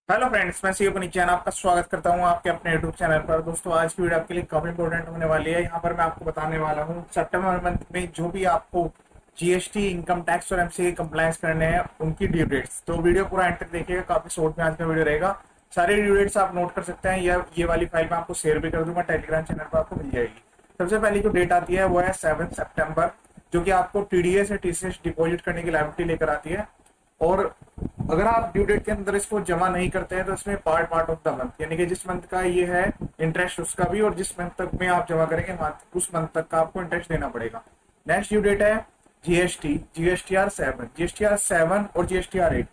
Hello friends, मैं सी अपनी channel आपका स्वागत करता हूं आपके अपने यूट्यूब चैनल पर। दोस्तों, आज की वीडियो आपके लिए काफी इंपॉर्टेंट होने वाली है। यहाँ पर मैं आपको बताने वाला हूं सितंबर मंथ में जो भी आपको जीएसटी, इनकम टैक्स और एमसीए कंप्लायंस करने हैं उनकी ड्यू डेट्स। तो वीडियो पूरा एंड तक देखिएगा, काफी शॉर्ट में आज का वीडियो रहेगा। सारे ड्यू डेट्स आप नोट कर सकते हैं, या ये वाली फाइल मैं आपको शेयर भी कर दूंगा, टेलीग्राम चैनल पर आपको मिल जाएगी। सबसे पहली जो डेट आती है वो है 7 सितंबर, जो कि आपको टीडीएस या टीसीएस डिपॉजिट करने की लायबिलिटी लेकर आती है। और अगर आप ड्यू डेट के अंदर इसको जमा नहीं करते हैं तो इसमें part part of the month, यानी कि जिस मंथ का ये है इंटरेस्ट उसका भी, और जिस मंथ तक में आप जमा करेंगे उस मंथ तक का आपको इंटरेस्ट देना पड़ेगा। नेक्स्ट ड्यू डेट है जीएसटी, जीएसटीआर 7, जीएसटीआर 7 और जीएसटीआर 8।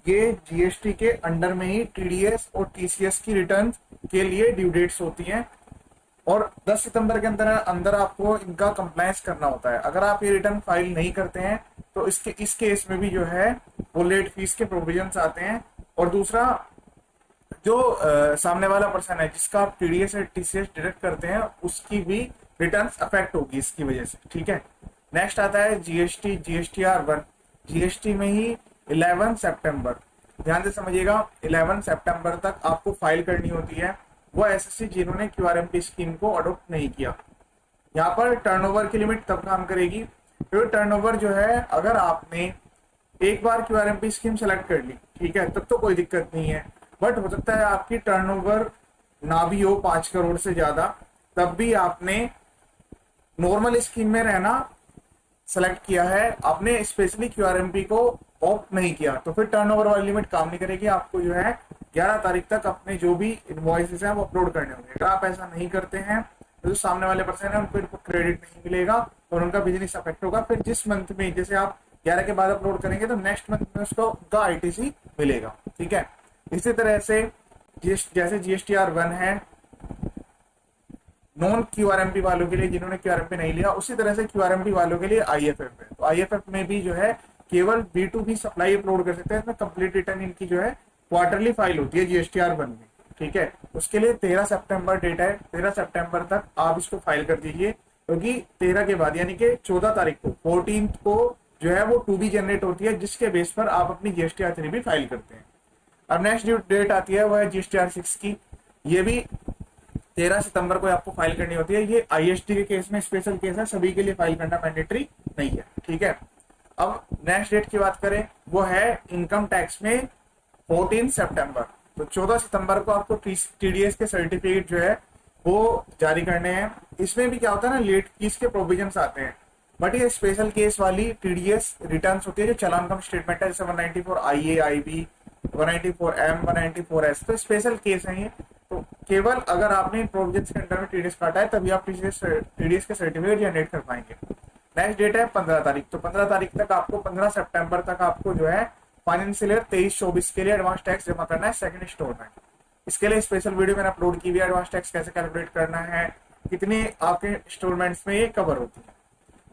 ये जीएसटी के अंडर में ही टीडीएस और टीसीएस की रिटर्न के लिए ड्यू डेट्स होती हैं, और 10 सितंबर के अंदर अंदर आपको इनका कंप्लायंस करना होता है। अगर आप ये रिटर्न फाइल नहीं करते हैं तो इस केस में भी जो है वो लेट फीस के प्रोविजंस आते हैं। और दूसरा, जो सामने वाला पर्सन है जिसका आप टीडीएस या टीसीएस डिडक्ट करते हैं उसकी भी रिटर्न अफेक्ट होगी इसकी वजह से। ठीक है। नेक्स्ट आता है जीएसटी, जीएसटीआर 1। जीएसटी में ही 11 सितंबर, ध्यान से समझिएगा, 11 सितंबर तक आपको फाइल करनी होती है। वो एसएससी जिन्होंने क्यूआरएमपी स्कीम को अडॉप्ट नहीं किया। यहाँ पर टर्नओवर की लिमिट तब काम करेगी, तो टर्नओवर जो है, अगर आपने एक बार क्यूआरएमपी स्कीम सेलेक्ट कर ली, ठीक है, तब तो कोई दिक्कत नहीं है। बट हो सकता है आपकी टर्नओवर ना भी हो 5 करोड़ से ज्यादा, तब भी आपने नॉर्मल स्कीम में रहना सेलेक्ट किया है, आपने स्पेशली क्यूआरएमपी को ऑप्ट नहीं किया, तो फिर टर्नओवर वाली लिमिट काम नहीं करेगी। आपको जो है 11 तारीख तक अपने जो भी इनवॉइसेस हैं वो अपलोड करने होंगे। अगर आप ऐसा नहीं करते हैं तो जो सामने वाले पर्सन है उनको क्रेडिट नहीं मिलेगा और उनका बिजनेस अफेक्ट होगा। फिर जिस मंथ में, जैसे आप 11 के बाद अपलोड करेंगे तो नेक्स्ट मंथ में उसको उनका आईटीसी मिलेगा। ठीक है। इसी तरह से जैसे जीएसटीआर 1 है नॉन क्यूआरएमपी वालों के लिए, जिन्होंने क्यूआरएमपी नहीं लिया, उसी तरह से क्यूआरएमपी वालों के लिए आईएफएफ है। तो आईएफएफ में भी जो है केवल B2B सप्लाई अपलोड कर सकते हैं। इसमें कंप्लीट रिटर्न इनकी जो है क्वार्टरली फाइल होती है जीएसटीआर 1 में। ठीक है। उसके लिए 13 सितंबर डेट है, 13 सितंबर तक आप इसको फाइल कर दीजिए, क्योंकि 13 के बाद यानी कि 14 तारीख को, 14 को जो है वो 2B जनरेट होती है, जिसके बेस पर आप अपनी जीएसटीआर 3 भी फाइल करते हैं। अब नेक्स्ट ड्यू डेट आती है वो है जीएसटीआर 6 की। ये भी 13 सितंबर को आपको फाइल करनी होती है। ये आईएसटी के केस में स्पेशल केस है, सभी के लिए फाइल करना मैंडेटरी नहीं है। ठीक है। अब नेक्स्ट डेट की बात करें, वो है इनकम टैक्स में 14 सितंबर। तो 14 सितंबर को आपको टीडीएस के सर्टिफिकेट जो है वो जारी करने हैं। इसमें भी क्या होता है ना, लेट फीस के प्रोविजंस आते हैं, बट ये स्पेशल केस वाली टीडीएस रिटर्न्स होती है जो चालान कम स्टेटमेंट है, जैसे 194 आईए, आईबी, 194 एम, 194 एस। तो स्पेशल केस है ये। तो केवल अगर आपने इन प्रोविजंस के अंडर में टीडीएस काटा है तभी आप टीडीएस के सर्टिफिकेट जनरेट कर पाएंगे। नेक्स्ट डेट है 15 तारीख। तो 15 तारीख तक आपको, 15 सितंबर तक आपको जो है फाइनेंशियल ईयर 23-24 के लिए एडवांस टैक्स जमा करना है, सेकंड इंस्टॉलमेंट। इसके लिए स्पेशल वीडियो मैंने अपलोड की हुई है, एडवांस टैक्स कैसे कैलकुलेट करना है, कितनी आपके इंस्टॉलमेंट्स में ये कवर होती है।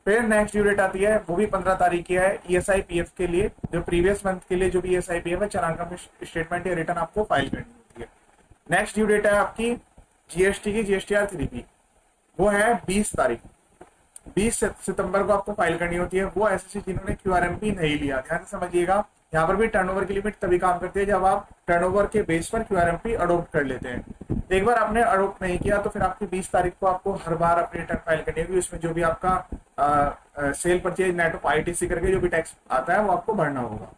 फिर नेक्स्ट ड्यू डेट आती है, वो भी 15 तारीख की है, ईएसआईपीएफ के लिए। जो प्रीवियस मंथ के लिए जो भी ईएसआईपीएफ है, चालान का स्टेटमेंट या रिटर्न आपको फाइल करनी होती है। नेक्स्ट ड्यू डेट है आपकी जीएसटी की, जीएसटीआर 3 की। वो है 20 तारीख। 20 सितंबर को आपको फाइल करनी होती है। वो एसएससी जिन्होंने क्यूआरएमपी नहीं लिया, ध्यान से समझिएगा, यहाँ पर भी टर्नओवर की लिमिट तभी काम करती है जब आप टर्नओवर के बेस पर क्यूआरएमपी अडॉप्ट कर लेते हैं। एक बार आपने अडॉप्ट नहीं किया तो फिर आपकी 20 तारीख को आपको हर बार अपनी रिटर्न फाइल करनी होगी। उसमें जो भी आपका cell purchase net of ITC करके जो भी टैक्स आता है वो आपको भरना होगा।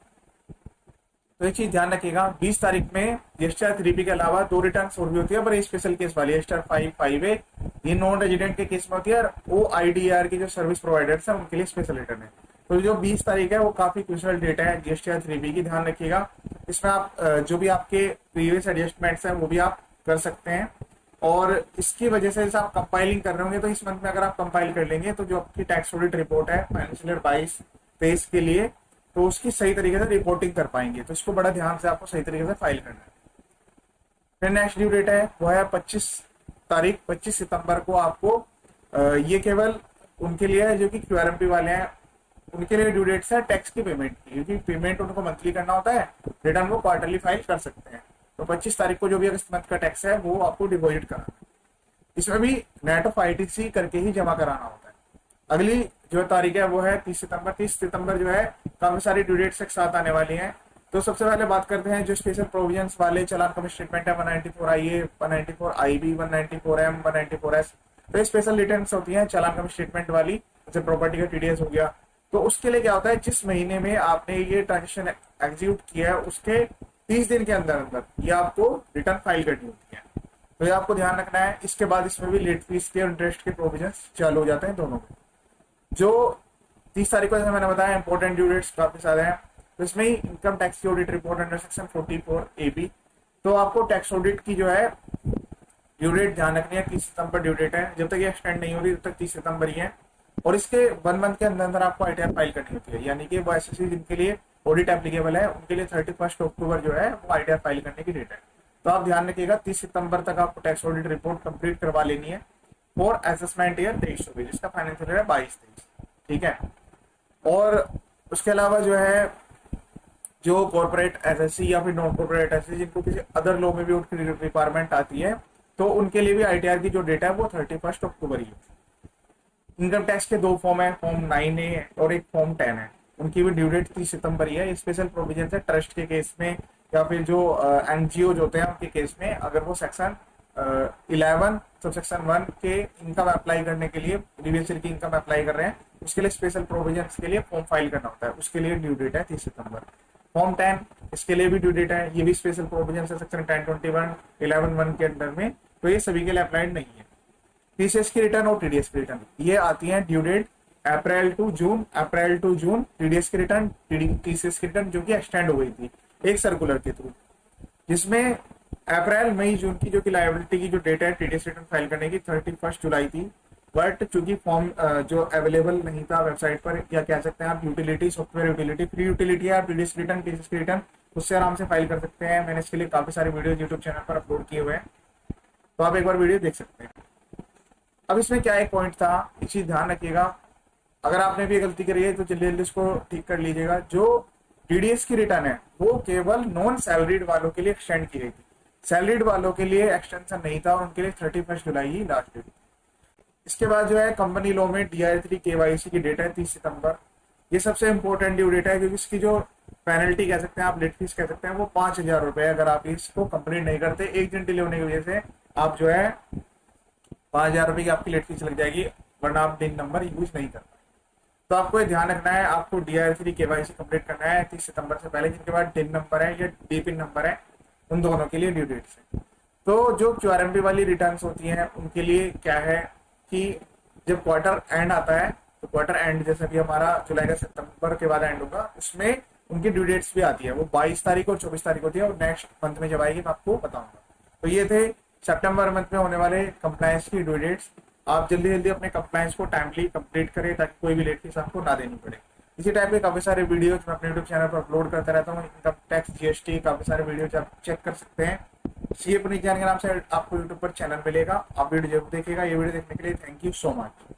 तो एक चीज ध्यान रखिएगा, 20 तारीख में जीएसटीआर 3B के अलावा 2 रिटर्न और भी होती है, पर स्पेशल केस वाली जीएसटीआर 5A ये नॉन रेजिडेंट के केस में होती है, और OIDR की जो सर्विस प्रोवाइडर्स है उनके लिए स्पेशल रिटर्न है। तो जो 20 तारीख है वो काफी क्रूशियल डेट है जीएसटीआर 3B की, ध्यान रखिएगा। इसमें आप जो भी आपके प्रीवियस एडजस्टमेंट्स हैं वो भी आप कर सकते हैं। और इसकी वजह से जैसे आप कंपाइलिंग कर रहे होंगे तो इस मंथ में अगर आप कंपाइल कर लेंगे तो जो आपकी टैक्स ऑडिट रिपोर्ट है फाइनेंशियल ईयर 22-23 के लिए, तो उसकी सही तरीके से रिपोर्टिंग कर पाएंगे। तो इसको बड़ा ध्यान से आपको सही तरीके से फाइल करना है। फिर नेक्स्ट ड्यू डेट है वो है 25 तारीख, 25 सितंबर को आपको ये केवल उनके लिए है जो कि क्यूआरएमपी वाले हैं, उनके लिए ड्यू डेट्स है टैक्स की पेमेंट की, क्योंकि पेमेंट उनको मंथली करना होता है, रिटर्न वो क्वार्टरली फाइल कर सकते हैं। तो 25 तारीख को जो भी अगस्त मंथ का टैक्स है वो आपको डिपॉजिट कराना है। इसमें भी नेट ऑफ आईटीसी करके ही जमा कराना होता है। अगली जो तारीख है वो है 30 सितंबर। 30 सितंबर जो है काफी सारी ड्यू डेट्स एक साथ आने वाली हैं। तो सबसे पहले बात करते हैं जो स्पेशल प्रोविजंस वाले चालान का स्टेटमेंट है 194 IA, 194 IB, 194M, 194S। तो ये स्पेशल रिटर्न्स होती हैं चालान का स्टेटमेंट वाली, जैसे प्रॉपर्टी का TDS हो गया। तो उसके लिए क्या होता है, जिस महीने में आपने ये ट्रांजेक्शन एग्जीक्यूट किया है उसके 30 दिन के अंदर अंदर ये आपको रिटर्न फाइल करनी होती है। तो ये आपको ध्यान रखना है। इसके बाद इसमें भी लेट फीस के और इंटरेस्ट के प्रोविजन चालू हो जाते हैं दोनों में। जो 30 तारीख को जैसे मैंने बताया इंपॉर्टेंट ड्यू डेट्स काफी सारे हैं। तो इसमें ही इनकम टैक्स की audit report under section 44AB। तो आपको टैक्स ऑडिट की जो है ड्यू डेट ध्यान रखनी है, 30 सितंबर ड्यू डेट है। जब तक ये एक्सटेंड नहीं हो रही तब तक 30 सितंबर ही है। और इसके 1 मंथ के अंदर अंदर आपको ITR फाइल करनी होती है, यानी कि वो SSC जिनके लिए ऑडिट एप्लीकेबल है उनके लिए 31 अक्टूबर जो है वो ITR फाइल करने की डेट है। तो आप ध्यान रखिएगा 30 सितंबर तक आपको टैक्स ऑडिट रिपोर्ट कंप्लीट करवा लेनी है फॉर असेसमेंट ईयर 23-24, जिसका फाइनेंशियल ईयर है 22-23। ठीक है। और उसके अलावा जो है जो कॉर्पोरेट SSC या फिर नॉन कॉर्पोरेट SSC जिनको किसी अदर लॉ में भी उनकी रिक्वायरमेंट आती है, तो उनके लिए भी ITR की जो डेट है वो 31 अक्टूबर ही है। इनकम टैक्स के 2 फॉर्म है, फॉर्म 9A और एक फॉर्म 10 है। उनकी भी ड्यू डेट 30 सितंबर ही है। स्पेशल प्रोविजन है ट्रस्ट के केस में या फिर जो NGO होते हैं उनके केस में, अगर वो सेक्शन 11 सबसेक्शन 1 के इनकम अप्लाई करने के लिए प्रीवियस ईयर की इनकम अप्लाई कर रहे हैं, उसके लिए स्पेशल प्रोविजन के लिए फॉर्म फाइल करना होता है। उसके लिए ड्यू डेट है 30 सितंबर। फॉर्म 10 इसके लिए भी ड्यू डेट है। ये भी स्पेशल प्रोविजन है सेक्शन 1021 11(1) के अंडर में। तो ये सभी के लिए अप्लाइड नहीं है। TCS की रिटर्न और TDS की रिटर्न ये आती है due date April to June, TDS की रिटर्न, TCS की रिटर्न जो कि एक्सटेंड हो गई थी एक सर्कुलर के थ्रू, जिसमें अप्रैल मई जून की जो कि लायबिलिटी की जो डेट है TDS रिटर्न फाइल करने की 31 जुलाई थी। बट चूंकि फॉर्म जो अवेलेबल नहीं था वेबसाइट पर, या कह सकते हैं आप utility, software utility, free utility है, आप TDS रिटर्न TCS की रिटर्न उससे आराम से फाइल कर सकते हैं। मैंने इसके लिए काफी सारे वीडियो यूट्यूब चैनल पर अपलोड किए हुए हैं, तो आप एक बार वीडियो देख सकते हैं। अब इसमें क्या एक पॉइंट था, एक चीज ध्यान रखिएगा, अगर आपने भी गलती करी है तो जल्दी जल्दी इसको ठीक कर लीजिएगा। जो TDS की रिटर्न है वो केवल नॉन सैलरीड वालों के लिए एक्सटेंड की गई थी, सैलरीड वालों के लिए एक्सटेंशन नहीं था और उनके लिए 31 जुलाई ही लास्ट डेट। इसके बाद जो है कंपनी लॉ में DIR3 KYC की डेट है 30 सितंबर। ये सबसे इंपॉर्टेंट ड्यू डेट है, क्योंकि इसकी जो पेनल्टी कह सकते हैं आप, लेट फीस कह सकते हैं, वो 5,000 रुपए। अगर आप इसको कंप्लीट नहीं करते, एक दिन डिले होने की वजह से आप जो है 5,000 रुपए की आपकी लेट फीस लग जाएगी, वरना आप दिन नंबर यूज नहीं कर पाए। तो आपको ये ध्यान रखना है, आपको DIR3 KYC कंप्लीट करना है 30 सितंबर से पहले, जिनके बाद डिन नंबर है या DPIN नंबर है, उन दोनों के लिए ड्यू डेट से। तो जो QRMP वाली रिटर्न्स होती हैं उनके लिए क्या है कि जब क्वार्टर एंड आता है, तो क्वार्टर एंड जैसे भी हमारा जुलाई का सितंबर के बाद एंड होगा, उसमें उनकी ड्यू डेट्स भी आती है। वो 22 तारीख और 24 तारीख होती है, और नेक्स्ट मंथ में जब आएगी मैं आपको बताऊंगा। तो ये थे सितंबर मंथ में होने वाले कंप्लायंस की ड्यू डेट्स। आप जल्दी जल्दी अपने कंप्लायंस को टाइमली कंप्लीट करें, ताकि कोई भी लेट फीस आपको ना देनी पड़े। इसी टाइप के काफी सारे वीडियोज मैं अपने यूट्यूब चैनल पर अपलोड करता रहता हूँ। इनकम टैक्स, GST, काफी सारे वीडियोज आप चेक कर सकते हैं। CA पुनीत जैन के नाम से आपको यूट्यूब पर चैनल मिलेगा, आप वीडियो जरूर देखिएगा। ये वीडियो देखने के लिए थैंक यू सो मच।